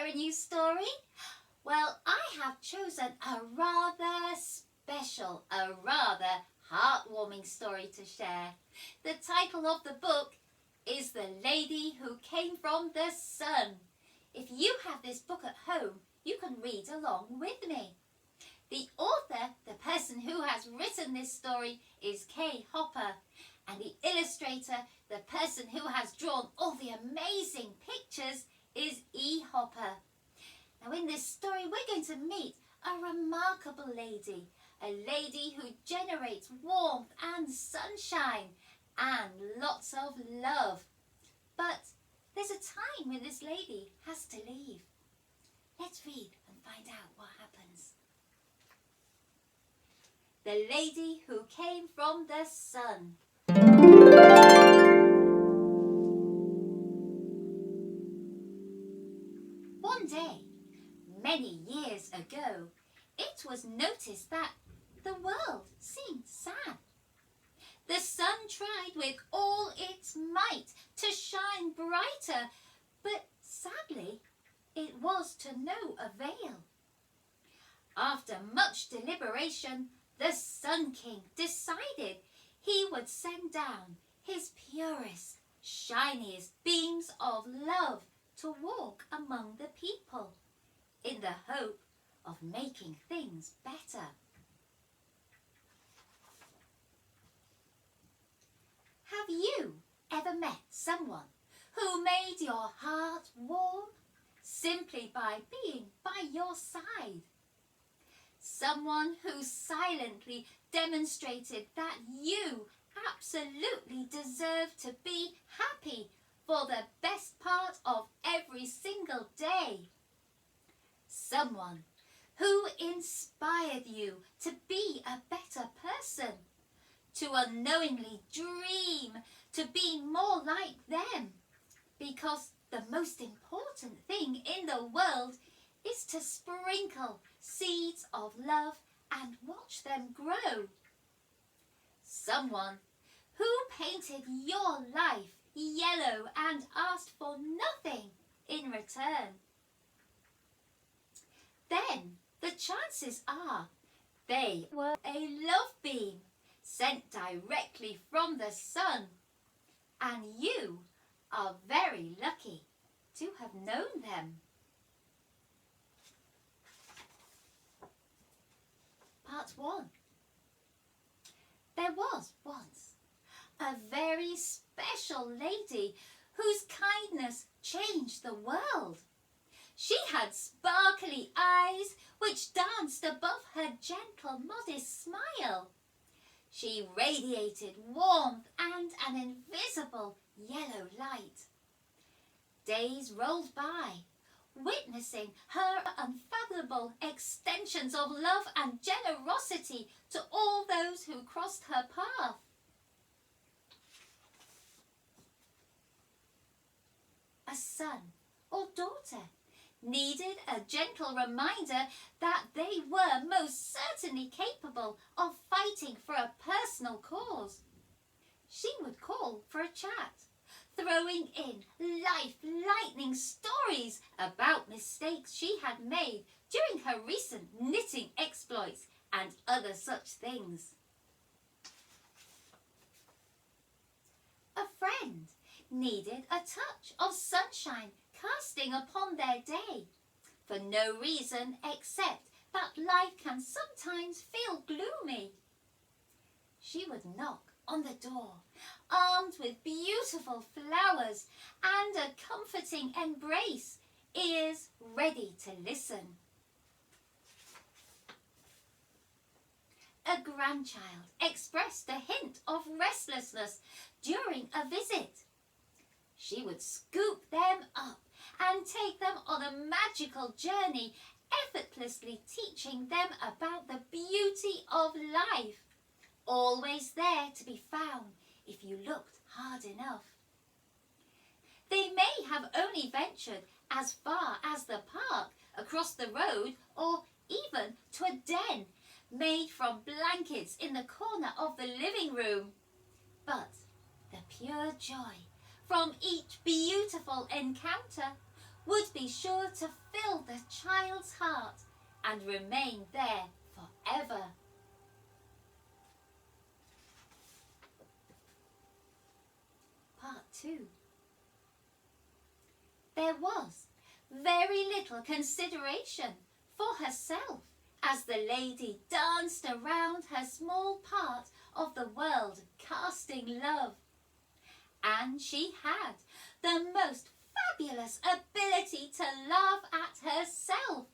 a new story? Well, I have chosen a rather special, a rather heartwarming story to share. The title of the book is The Lady Who Came from the Sun. If you have this book at home, you can read along with me. The author, the person who has written this story, is K.Hopper, and the illustrator, the person who has drawn all the amazing pictures, is E.Hopper. Now in this story we're going to meet a remarkable lady, a lady who generates warmth and sunshine and lots of love. But there's a time when this lady has to leave. Let's read and find out what happens. The Lady Who Came from the Sun. One day, many years ago, it was noticed that the world seemed sad. The sun tried with all its might to shine brighter, but sadly, it was to no avail. After much deliberation, the Sun King decided he would send down his purest, shiniest beams of love to walk among the people, in the hope of making things better. Have you ever met someone who made your heart warm simply by being by your side? Someone who silently demonstrated that you absolutely deserve to be happy for the best part of every single day. Someone who inspired you to be a better person, to unknowingly dream to be more like them, because the most important thing in the world is to sprinkle seeds of love and watch them grow. Someone who painted your life yellow and asked for nothing in return. Then the chances are they were a love beam sent directly from the sun, and you are very lucky to have known them. Part 1. There was once a very special lady whose kindness changed the world. She had sparkly eyes which danced above her gentle, modest smile. She radiated warmth and an invisible yellow light. Days rolled by, witnessing her unfathomable extensions of love and generosity to all those who crossed her path. A son or daughter needed a gentle reminder that they were most certainly capable of fighting for a personal cause. She would call for a chat, throwing in life-lightening stories about mistakes she had made during her recent knitting exploits and other such things. A friend needed a touch of sunshine casting upon their day, for no reason except that life can sometimes feel gloomy. She would knock on the door, armed with beautiful flowers and a comforting embrace, ears ready to listen. A grandchild expressed a hint of restlessness during a visit. She would scoop them up and take them on a magical journey, effortlessly teaching them about the beauty of life, always there to be found if you looked hard enough. They may have only ventured as far as the park, across the road, or even to a den made from blankets in the corner of the living room. But the pure joy from each beautiful encounter would be sure to fill the child's heart and remain there forever. Part 2. There was very little consideration for herself as the lady danced around her small part of the world, casting love. And she had the most fabulous ability to laugh at herself,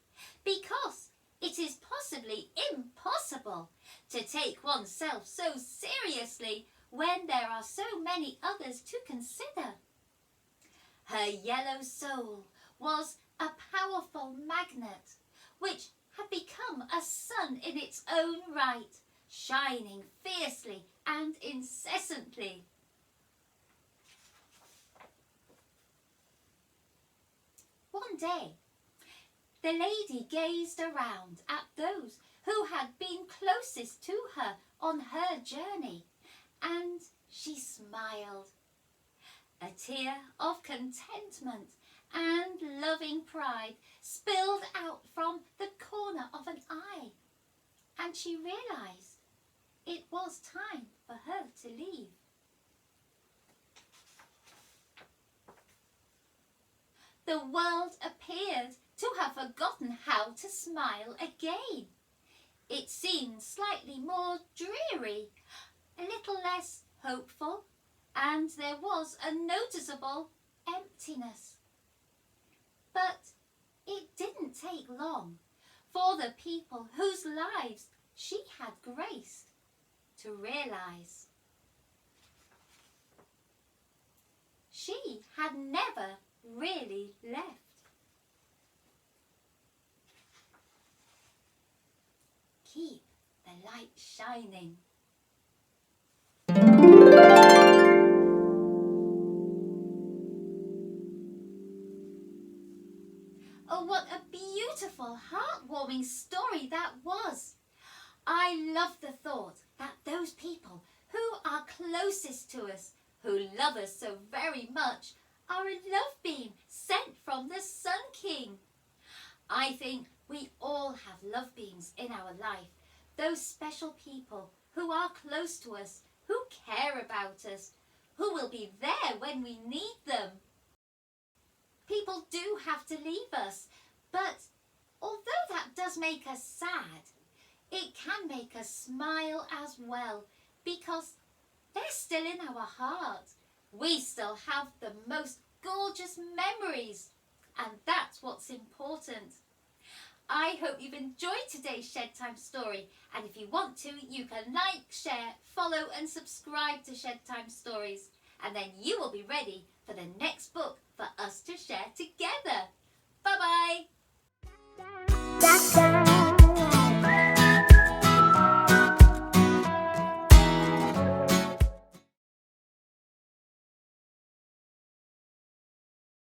because it is possibly impossible to take oneself so seriously when there are so many others to consider. Her yellow soul was a powerful magnet, which had become a sun in its own right, shining fiercely and incessantly. One day, the lady gazed around at those who had been closest to her on her journey, and she smiled. A tear of contentment and loving pride spilled out from the corner of an eye, and she realized it was time for her to leave. The world appeared to have forgotten how to smile again. It seemed slightly more dreary, a little less hopeful, and there was a noticeable emptiness. But it didn't take long for the people whose lives she had graced to realize she had never really left. Keep the light shining. Oh, what a beautiful, heartwarming story that was. I love the thought that those people who are closest to us, who love us so very much, are a love beam sent from the Sun King. I think we all have love beams in our life, those special people who are close to us, who care about us, who will be there when we need them. People do have to leave us, but although that does make us sad, it can make us smile as well, because they're still in our heart. We still have the most gorgeous memories, and that's what's important. I hope you've enjoyed today's Shed Time story, and if you want to, you can like, share, follow and subscribe to Shed Time Stories, and then you will be ready for the next book for us to share together. Bye-bye!